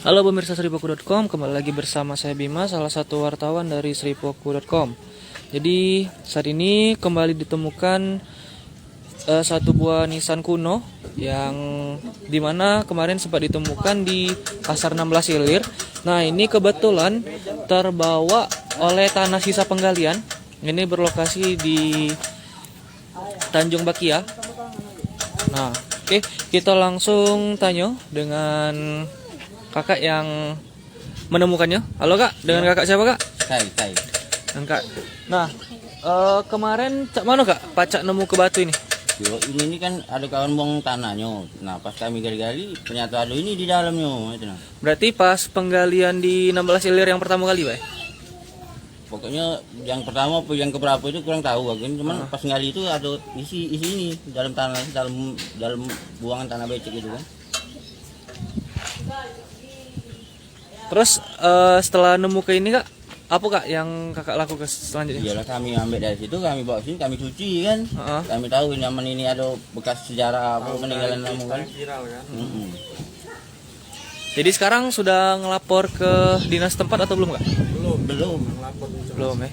Halo pemirsa Seripoku.com, kembali lagi bersama saya Bima, salah satu wartawan dari Seripoku.com. Jadi saat ini kembali ditemukan satu buah Nissan kuno yang dimana kemarin sempat ditemukan di Pasar 16 Ilir. Nah ini kebetulan terbawa oleh tanah sisa penggalian. Ini berlokasi di Tanjung Bakia. Nah oke, kita langsung tanya dengan kakak yang menemukannya. Halo kak, dengan kakak siapa kak? Kai. Dan kak. Nah, kemarin cak mana kak? Pacak nemu ke batu ini. Yo, ini kan ada kawan buang tanahnya. Nah, pas kami gali-gali, ternyata ada ini di dalamnya. Itu nah. Berarti pas penggalian di 16 Ilir yang pertama kali, Pak? Pokoknya yang pertama apa yang keberapa itu kurang tahu. Cuman pas gali itu ada isi ini dalam tanah, dalam buangan tanah becek itu kan. Terus setelah nemu ke ini kak, apa kak yang kakak lakukan selanjutnya? Iyalah kami ambil dari situ, kami bawa sini, kami cuci kan. Kami tahu nyaman ini ada bekas sejarah apa peninggalan lama kan. Jadi sekarang sudah ngelapor ke dinas tempat atau belum kak? Belum ya.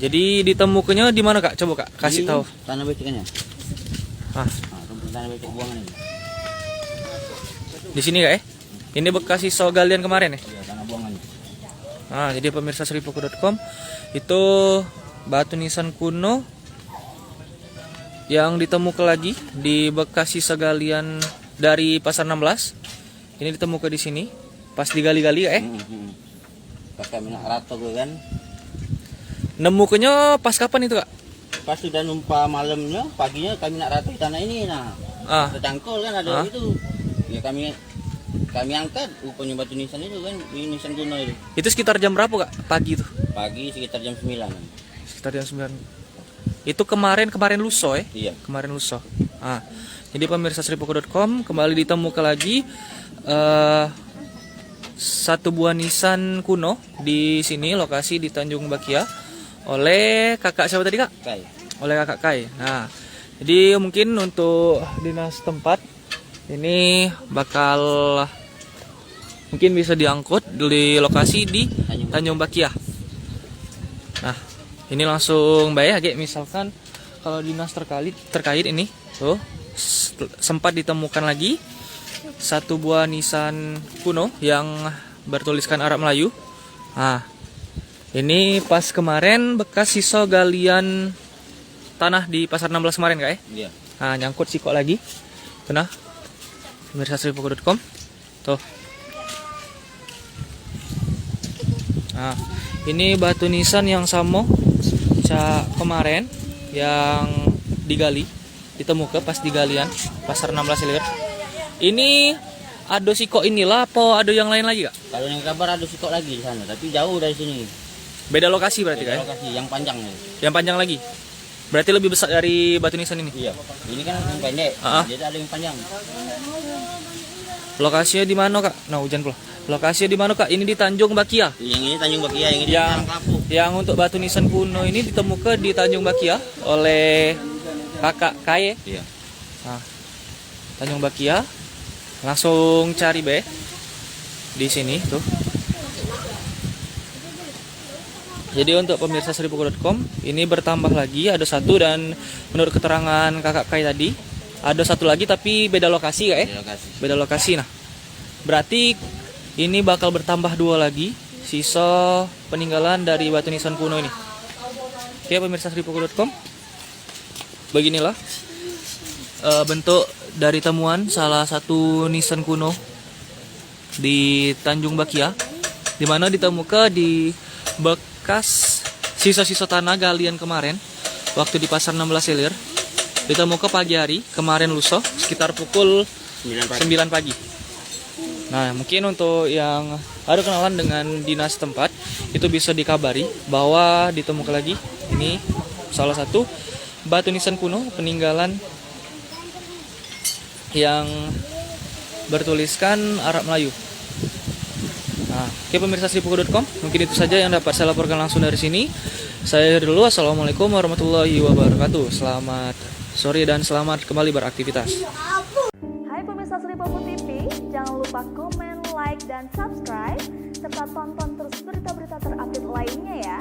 Jadi ditemukannya di mana kak? Coba kak kasih tahu. Tanah beceknya. Tanah becek buangan ini. Di sini kak ya? Ini bekas sisa galian kemarin ya? Iya, tanah buangannya. Nah, jadi pemirsa Seripoku.com, itu batu nisan kuno yang ditemukan lagi di bekas sisa galian dari Pasar 16. Ini ditemukan di sini pas digali-gali ya? Pakai minyak rata gue kan. Nemukannya pas kapan itu kak? Pas sudah numpa malamnya, paginya kami nak rata di tanah ini. Nah, tercangkul kan ada itu. Ya kami angkat rupanya batu nisan itu kan, ini nisan kuno itu. Itu sekitar jam berapa kak? Pagi itu? Pagi sekitar jam 9. Sekitar jam 9. Itu kemarin luso ya? Iya. Kemarin luso. Jadi pemirsa Seripoku.com, kembali ditemukan lagi satu buah Nissan kuno di sini, lokasi di Tanjung Bakia, oleh kakak siapa tadi kak? Kai. Oleh kakak Kai. Nah, jadi mungkin untuk dinas tempat ini bakal mungkin bisa diangkut di lokasi di Tanjung Bakia. Nah, ini langsung bayar kayak misalkan kalau dinas terkait ini tuh sempat ditemukan lagi satu buah Nissan kuno yang bertuliskan Arab Melayu. Nah, ini pas kemarin bekas sisa galian tanah di Pasar 16 kemarin kak ya? Iya. Nah, nyangkut sih kok lagi. Nah, pemirsa Seripoku.com tuh. Nah, ini batu nisan yang sama kemarin yang digali, ditemukan pas digalian Pasar 16 Ilir. Ini ada siko inilah apa ada yang lain lagi kak? Kalau yang kabar ada sikok lagi di sana, tapi jauh dari sini. Beda lokasi berarti kak? Lokasi yang panjang nih. Yang panjang lagi. Berarti lebih besar dari batu nisan ini? Iya. Ini kan yang pendek. Jadi ada yang panjang. Lokasinya di mana kak? Nah hujan pula. Lokasinya di mana kak? Ini di Tanjung Bakia. Yang ini Tanjung Bakia, yang ini Tanjung Kapuk. Yang untuk batu nisan kuno ini ditemukan di Tanjung Bakia oleh kakak Kai. Iya. Nah, Tanjung Bakia. Langsung cari be di sini tuh. Jadi untuk pemirsa Seripoku.com, ini bertambah lagi ada satu, dan menurut keterangan kakak Kai tadi ada satu lagi tapi beda lokasi kak ya? Beda lokasi. Nah, berarti ini bakal bertambah dua lagi sisa peninggalan dari batu nisan kuno ini. Oke pemirsa Seripoku.com, beginilah bentuk dari temuan salah satu Nissan kuno di Tanjung Bakia, di mana ditemukan di bekas sisa-sisa tanah galian kemarin waktu di Pasar 16 Ilir. Ditemukan pagi hari kemarin lusa sekitar pukul 9 pagi. Nah mungkin untuk yang ada kenalan dengan dinas tempat itu bisa dikabari bahwa ditemukan lagi ini salah satu batu nisan kuno peninggalan yang bertuliskan Arab Melayu. Nah, oke pemirsa Seripoku.com, mungkin itu saja yang dapat saya laporkan langsung dari sini. Saya dulu, assalamualaikum warahmatullahi wabarakatuh. Selamat sore dan selamat kembali beraktivitas. Hai pemirsa Seripoku TV, jangan lupa komen, like dan subscribe, serta tonton terus berita-berita terupdate lainnya ya.